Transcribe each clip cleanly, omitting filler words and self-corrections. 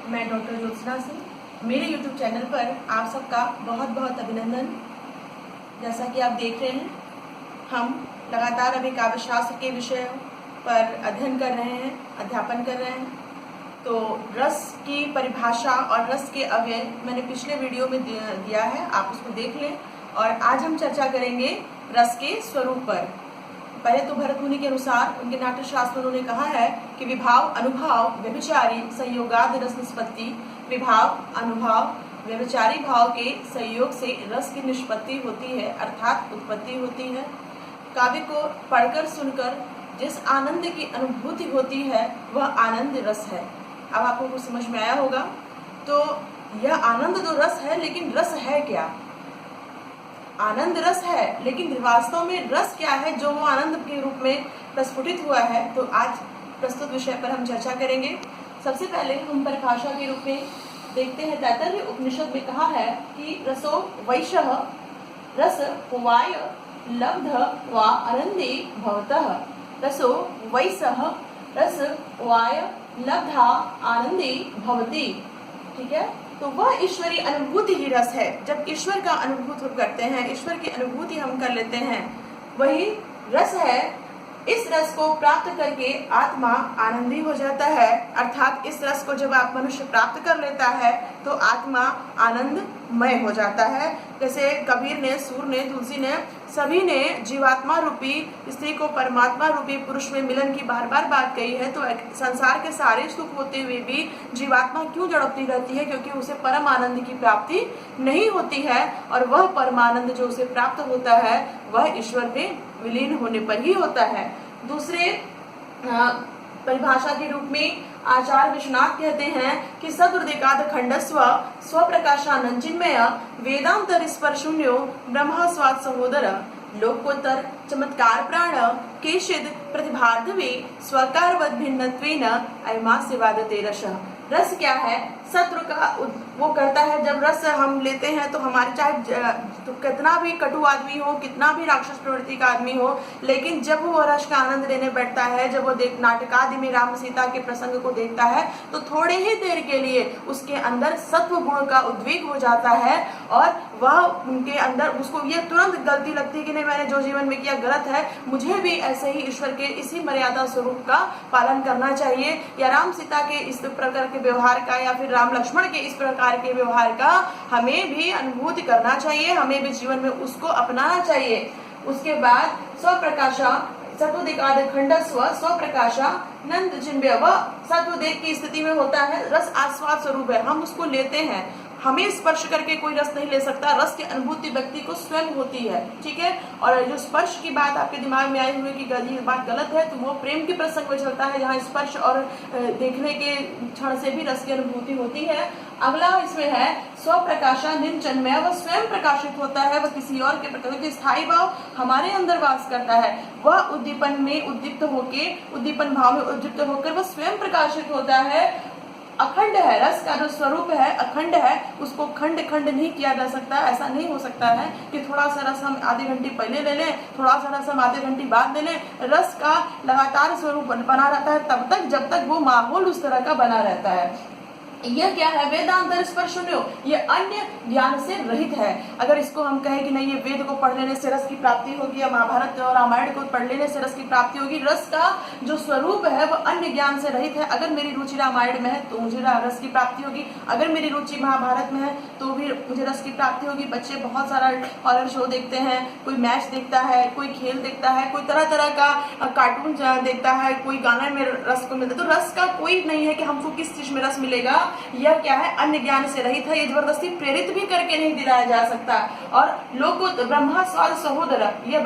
मैं डॉक्टर ज्योत्सना सिंह। मेरे YouTube channel पर आप सबका बहुत बहुत अभिनंदन। जैसा कि आप देख रहे हैं, हम लगातार अभी काव्य शास्त्र के विषय पर अध्ययन कर रहे हैं, अध्यापन कर रहे हैं। तो रस की परिभाषा और रस के अव्यय मैंने पिछले वीडियो में दिया है, आप उसको देख लें। और आज हम चर्चा करेंगे रस के स्वरूप पर। पहले तो भरतमुनि के अनुसार उनके नाट्य शास्त्र में उन्होंने कहा है कि विभाव, अनुभाव, व्यभिचारी संयोगाद रस निष्पत्ति। विभाव, अनुभाव, व्यभिचारी भाव के संयोग से रस की निष्पत्ति होती है, अर्थात उत्पत्ति होती है। काव्य को पढ़कर सुनकर जिस आनंद की अनुभूति होती है वह आनंद रस है। अब आपको कुछ समझ में आया होगा। तो यह आनंद तो रस है, लेकिन रस है क्या? आनंद रस है, लेकिन वास्तव में रस क्या है जो वो आनंद के रूप में प्रस्फुटित हुआ है? तो आज प्रस्तुत विषय पर हम चर्चा करेंगे। सबसे पहले हम परिभाषा के रूप में देखते हैं। तैत्तरीय उपनिषद में कहा है कि रसो वैशः रस वाय लब्ध व आनंदे भवतः। रसो वैशः रस वाय लब्धा आनंदे भवति। ठीक है, तो वह ईश्वरीय अनुभूति ही रस है। जब ईश्वर का अनुभूति हम करते हैं, ईश्वर की अनुभूति हम कर लेते हैं, वही रस है। इस रस को प्राप्त करके आत्मा आनंदी हो जाता है। अर्थात इस रस को जब आप मनुष्य प्राप्त कर लेता है तो आत्मा आनंदमय हो जाता है। जैसे कबीर ने, सूर ने, तुलसी ने, सभी ने जीवात्मा रूपी स्त्री को परमात्मा रूपी पुरुष में मिलन की बार बार बात कही है। तो संसार के सारे सुख होते हुए भी जीवात्मा क्यों तड़पती रहती है? क्योंकि उसे परम आनंद की प्राप्ति नहीं होती है। और वह परमानंद जो उसे प्राप्त होता है वह ईश्वर में विलीन होने पर ही होता है। दूसरे परिभाषा के रूप में आचार्य विश्वनाथ कहते हैं कि सदुर्देकाद खंडस्व स्वप्रकाशानंद चिन्मय वेदांत स्पर्शून्यो ब्रह्म स्वाद सहोदर लोकोत्तर चमत्कार प्राण केशिद प्रतिभार्धवे स्वकारवद भिन्नत्वेन अयमास्य वादते रसः। रस क्या है? शत्रु का वो करता है। जब रस हम लेते हैं तो हमारे चाहे तो कितना भी कटु आदमी हो, कितना भी राक्षस प्रवृत्ति का आदमी हो, लेकिन जब वो रस का आनंद लेने बैठता है, जब वो नाटकादि में राम सीता के प्रसंग को देखता है, तो थोड़े ही देर के लिए उसके अंदर सत्व गुण का उद्वेग हो जाता है और वह उनके अंदर उसको ये तुरंत गलती लगती है कि नहीं, मैंने जो जीवन में किया गलत है, मुझे भी ऐसे ही ईश्वर के इसी मर्यादा स्वरूप का पालन करना चाहिए। या राम सीता के इस प्रकार के व्यवहार का, या फिर राम लक्ष्मण के इस प्रकार के व्यवहार का हमें भी अनुभूति करना चाहिए, हमें भी जीवन में उसको अपनाना चाहिए। उसके बाद स्वप्रकाशा सत्वोदिकाद खंडस्व स्वप्रकाशा नंद जिन्व्य, वह सत्वोदेक की स्थिति में होता है। रस आस्वाद स्वरूप है, हम उसको लेते हैं। हमें स्पर्श करके कोई रस नहीं ले सकता। रस की अनुभूति व्यक्ति को स्वयं होती है। ठीक है, और जो स्पर्श की बात आपके दिमाग में आई हुई कि ये बात गलत है, तो वो प्रेम के प्रसंग में चलता है, जहाँ स्पर्श और देखने के क्षण से भी रस की अनुभूति होती है। अगला इसमें है स्वप्रकाशा निंचन्मय, वह स्वयं प्रकाशित होता है, वह किसी और के प्रकाश के स्थायी भाव हमारे अंदर वास करता है। वह उद्दीपन में उद्दीप्त होके, उद्दीपन भाव में उद्दीप्त होकर वह स्वयं प्रकाशित होता है। अखंड है, रस का जो स्वरूप है अखंड है, उसको खंड खंड नहीं किया जा सकता। ऐसा नहीं हो सकता है कि थोड़ा सा रस हम आधे घंटे पहले ले लें, थोड़ा सा रस हम आधे घंटे बाद ले लें। रस का लगातार स्वरूप बना रहता है तब तक जब तक वो माहौल उस तरह का बना रहता है। यह क्या है? वेदांत स्पर्शून्यो, ये अन्य ज्ञान से रहित है। अगर इसको हम कहें कि नहीं, ये वेद को पढ़ लेने से रस की प्राप्ति होगी, या महाभारत और रामायण को पढ़ लेने से रस की प्राप्ति होगी, रस का जो स्वरूप है वह अन्य ज्ञान से रहित है। अगर मेरी रुचि रामायण में है तो मुझे रस की प्राप्ति होगी, अगर मेरी रुचि महाभारत में है तो भी मुझे रस की प्राप्ति होगी। बच्चे बहुत सारा हॉरर शो देखते हैं, कोई मैच देखता है, कोई खेल देखता है, कोई तरह तरह का कार्टून देखता है, कोई गाने में रस को मिलता है। तो रस का कोई नहीं है कि हमको किस चीज में रस मिलेगा। यह क्या है? अन्य ज्ञान से रहित है। ये जबरदस्ती प्रेरित भी करके नहीं दिलाया जा सकता। और लोग ब्रह्मा स्वाद सहोदर, ये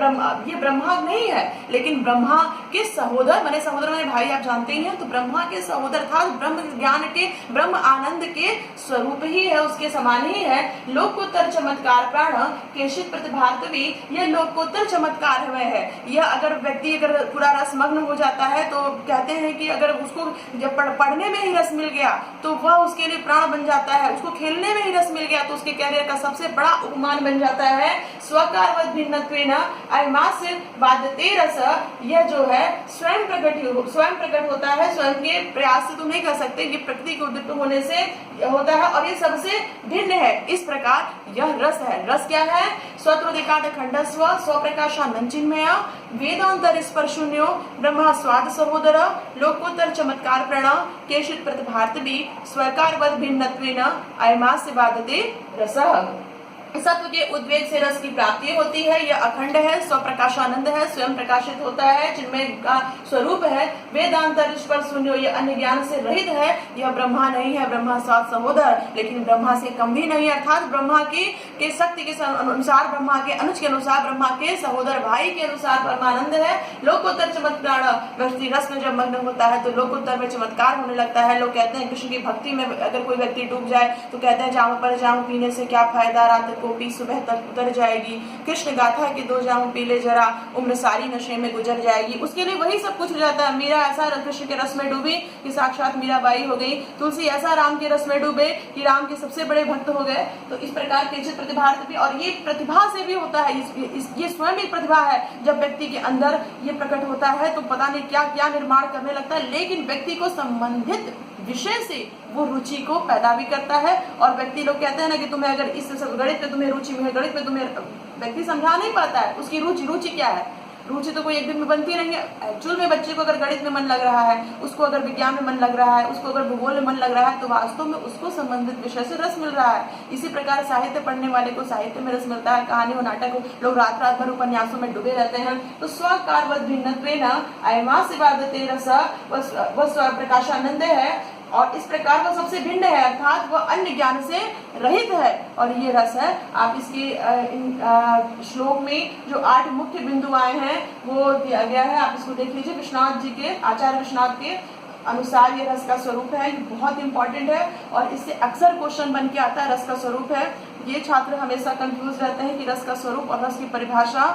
ब्रह्मा नहीं है, लेकिन ब्रह्मा के सहोदर बने। सहोदर मेरे भाई, आप जानते ही हैं। तो ब्रह्मा के सहोदर था, ब्रह्म ज्ञान के, ब्रह्म आनंद के स्वरूप ही है, उसके समान ही है। लोकोत्तर चमत्कार प्राण केशित प्रतिभार्तवी, यह लोकोत्तर चमत्कार में है। यह अगर व्यक्ति अगर पूरा रसमग्न हो जाता है तो कहते हैं कि अगर उसको जब पढ़ने में ही रस मिल गया तो वह उसके लिए प्राण बन जाता है, उसको खेलने में ही रस मिल गया तो उसके कैरियर का सबसे बड़ा उपमान बन जाता है। स्वकारवद भिन्नत्वेन अयमास्य बाध्यते रस, यह जो है स्वयं प्रकट होता है, स्वयं के प्रयास से तुम नहीं कर सकते, ये प्रकृति के उद्दीप्त होने से होता है और ये सबसे भिन्न है। इस प्रकार यह रस है। रस क्या है? स्वतोदिकाद खंडस्व स्वप्रकाशानंचिन्मय वेदांतर स्पर्शून्यो ब्रह्मा स्वाद सहोदर लोकोत्तर चमत्कार प्रण केशित प्रतिभार्तवी स्वकारवद भिन्नत्वेन अयमास्य बाधते रसः। सत्व के उद्वेग से रस की प्राप्ति होती है, यह अखंड है, स्वप्रकाशानंद है, स्वयं प्रकाशित होता है, जिनमें का स्वरूप है। वेदांतर स्पर्शून्यो, यह अन्य ज्ञान से रहित है, यह ब्रह्मा नहीं है, ब्रह्मा स्वाद सहोदर, लेकिन ब्रह्मा से कम भी नहीं, अर्थात ब्रह्मा के शक्ति के अनुसार, ब्रह्मा के अनुज के अनुसार, ब्रह्मा के सहोदर भाई के अनुसार परमानंद है। लोकोत्तर चमत्कार, व्यक्ति रस में जब मग्न होता है तो लोकोत्तर में चमत्कार होने लगता है। लोग कहते हैं कृष्ण की भक्ति में अगर कोई व्यक्ति डूब जाए तो कहते हैं जाम पर जाम पीने से क्या फायदा, रात को पी सुबह तक उतर जाएगी। कृष्ण गाथा के 2 जाम पी ले जरा, उम्र सारी नशे में गुजर जाएगी। उसके लिए वही सब कुछ हो जाता है। मीरा ऐसा कृष्ण के रस में डूबी कि साक्षात मीराबाई हो गई, तुलसी ऐसा राम के रस में डूबे कि राम के सबसे बड़े भक्त हो गए। तो इस प्रकार के प्रतिभा, और ये प्रतिभा से भी होता है, ये स्वयं एक प्रतिभा है। जब व्यक्ति के अंदर ये प्रकट होता है तो पता नहीं क्या क्या निर्माण करने लगता है, लेकिन व्यक्ति को संबंधित विषय से वो रुचि को पैदा भी करता है। और व्यक्ति लोग कहते हैं ना कि तुम्हें अगर इस गणित में तुम्हें रुचि है, गणित में तुम्हें, व्यक्ति समझा नहीं पाता है उसकी रुचि क्या है। रुचि तो कोई एक दिन में बनती नहीं है। एक्चुअल में बच्चे को अगर गणित में मन लग रहा है, उसको अगर विज्ञान में मन लग रहा है, उसको अगर भूगोल में मन लग रहा है, तो वास्तव में उसको संबंधित विषय से रस मिल रहा है। इसी प्रकार साहित्य पढ़ने वाले को साहित्य में रस मिलता है, कहानी हो, नाटक हो, लोग रात रात भर उपन्यासों में डूबे रहते हैं। तो स्वकारवद भिन्नत्वेन अयमास्य बाधते रस, वह स्व प्रकाशानंद है और इस प्रकार वह सबसे भिन्न है, अर्थात वह अन्य ज्ञान से रहित है और ये रस है। आप इसके श्लोक में जो 8 मुख्य बिंदु आए हैं वो दिया गया है, आप इसको देख लीजिए। विश्वनाथ जी के, आचार्य विश्वनाथ के अनुसार ये रस का स्वरूप है, ये बहुत इंपॉर्टेंट है और इससे अक्सर क्वेश्चन बन के आता है, रस का स्वरूप है। ये छात्र हमेशा कंफ्यूज रहते हैं कि रस का स्वरूप और रस की परिभाषा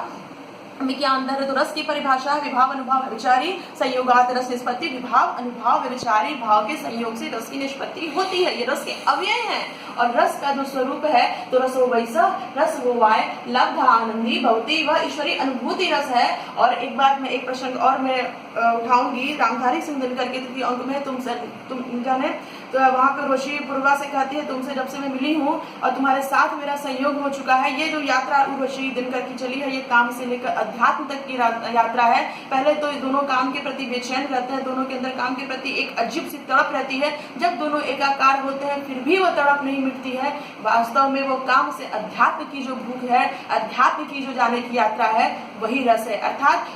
में क्या अंतर है। तो रस की परिभाषा है विभाव अनुभाव विचारी संयोगात रस निष्पत्ति। विभाव अनुभाव विचारी भाव के संयोग से रस की निष्पत्ति होती है, ये रस के अव्यय हैं। और रस का जो स्वरूप है तो रसो वैसा रस वो वाय लब्ध आनंदी भवती, वह ईश्वरी अनुभूति रस है। और एक बात मैं, एक प्रसंग और मैं उठाऊंगी, रामधारी सिंह दिनकर के तृतीय अंक में तुम जाने तो वहाँ पे उर्वशी पूर्वा से कहती है, तुमसे जब से मैं मिली हूँ और तुम्हारे साथ मेरा संयोग हो चुका है। ये जो यात्रा उर्वशी दिनकर की चली है, ये काम से लेकर अध्यात्म तक की यात्रा है। पहले तो ये दोनों काम के प्रति बेचैन रहते हैं, दोनों के अंदर काम के प्रति एक अजीब सी तड़प रहती है। जब दोनों एकाकार होते हैं फिर भी वो तड़प नहीं मिटती है। वास्तव में वो काम से अध्यात्म की जो भूख है, अध्यात्म की जो जाने की यात्रा है, वही रस है। अर्थात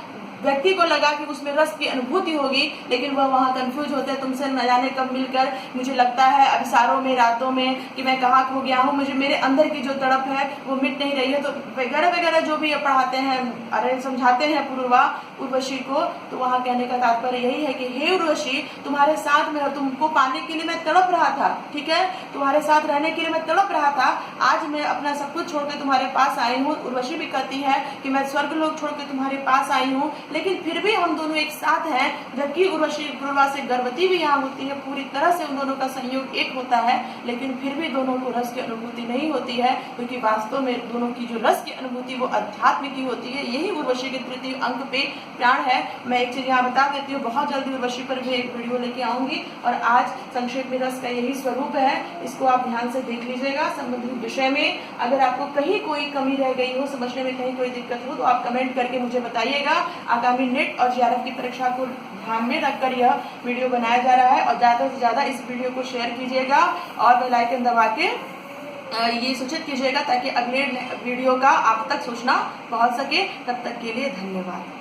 व्यक्ति को लगा कि उसमें रस की अनुभूति होगी, लेकिन वह वहाँ कंफ्यूज होते हैं। तुमसे न जाने कब मिलकर मुझे लगता है अभिसारों में, रातों में, कि मैं कहाँ खो गया हूँ, मुझे मेरे अंदर की जो तड़प है वो मिट नहीं रही है। तो वगैरह वगैरह जो भी पढ़ाते हैं, अरे समझाते हैं पूर्वा उर्वशी को, तो वहाँ कहने का तात्पर्य यही है कि हे उर्वशी, तुम्हारे साथ में, तुमको पाने के लिए मैं तड़प रहा था, ठीक है, तुम्हारे साथ रहने के लिए मैं तड़प रहा था। आज मैं अपना सब कुछ छोड़ के तुम्हारे पास आई हूँ। उर्वशी भी कहती है कि मैं स्वर्ग लोक छोड़ के तुम्हारे पास आई हूँ, लेकिन फिर भी हम दोनों एक साथ हैं। जबकि उर्वशी पूर्वा से गर्भवती भी यहाँ होती है, पूरी तरह से उन दोनों का संयोग एक होता है, लेकिन फिर भी दोनों को रस की अनुभूति नहीं होती है, क्योंकि वास्तव में दोनों की जो रस की अनुभूति वो अध्यात्म की होती है। यही उर्वशी के तृतीय अंक पे प्राण है। मैं एक चीज यहाँ बता देती हूँ, बहुत जल्दी उर्वशी पर भी एक वीडियो लेके आऊंगी। और आज संक्षेप में रस का यही स्वरूप है, इसको आप ध्यान से देख लीजिएगा। संबंधित विषय में अगर आपको कहीं कोई कमी रह गई हो, समझने में कहीं कोई दिक्कत हो, तो आप कमेंट करके मुझे बताइएगा। आगामी नेट और जेआरएफ की परीक्षा को ध्यान में रखकर यह वीडियो बनाया जा रहा है और ज्यादा से ज्यादा इस वीडियो को शेयर कीजिएगा और बेल आइकन दबा के ये सूचित कीजिएगा ताकि अगले वीडियो का आप तक सूचना पहुंच सके। तब तक के लिए धन्यवाद।